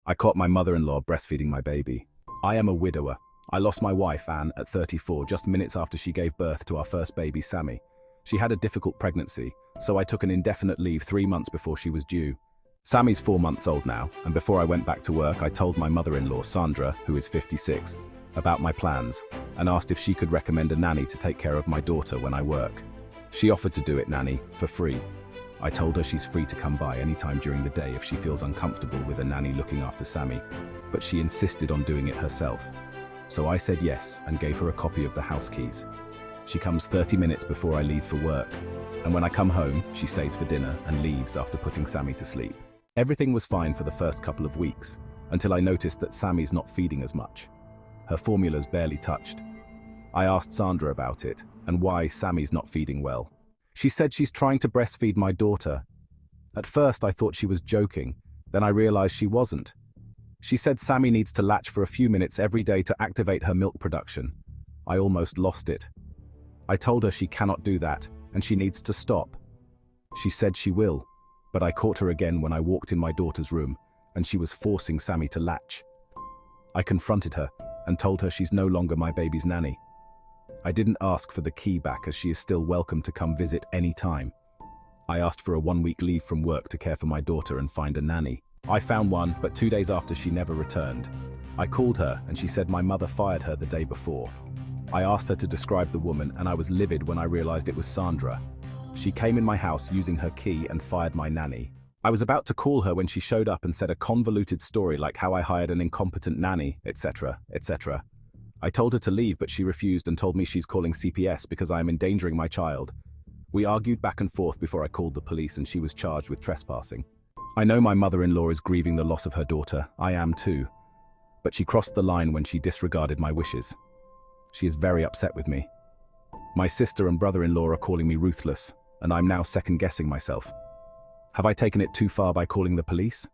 I caught my mother-in-law breastfeeding my baby. I am a widower. I lost my wife, Anne, at 34, just minutes after she gave birth to our first baby, Sammy. She had a difficult pregnancy, so I took an indefinite leave 3 months before she was due. Sammy's 4 months old now, and before I went back to work, I told my mother-in-law, Sandra, who is 56, about my plans, and asked if she could recommend a nanny to take care of my daughter when I work. She offered to do it, nanny, for free. I told her she's free to come by anytime during the day if she feels uncomfortable with a nanny looking after Sammy, but she insisted on doing it herself. So I said yes and gave her a copy of the house keys. She comes 30 minutes before I leave for work, and when I come home, she stays for dinner and leaves after putting Sammy to sleep. Everything was fine for the first couple of weeks, until I noticed that Sammy's not feeding as much. Her formula's barely touched. I asked Sandra about it, and why Sammy's not feeding well. She said she's trying to breastfeed my daughter. At first I thought she was joking, then I realized she wasn't. She said Sammy needs to latch for a few minutes every day to activate her milk production. I almost lost it. I told her she cannot do that, and she needs to stop. She said she will, but I caught her again when I walked in my daughter's room, and she was forcing Sammy to latch. I confronted her and told her she's no longer my baby's nanny. I didn't ask for the key back as she is still welcome to come visit any time. I asked for a 1-week leave from work to care for my daughter and find a nanny. I found one, but 2 days after she never returned. I called her and she said my mother fired her the day before. I asked her to describe the woman and I was livid when I realized it was Sandra. She came in my house using her key and fired my nanny. I was about to call her when she showed up and said a convoluted story like how I hired an incompetent nanny, etc., etc. I told her to leave, but she refused and told me she's calling CPS because I am endangering my child. We argued back and forth before I called the police and she was charged with trespassing. I know my mother-in-law is grieving the loss of her daughter. I am too. But she crossed the line when she disregarded my wishes. She is very upset with me. My sister and brother-in-law are calling me ruthless, and I'm now second-guessing myself. Have I taken it too far by calling the police?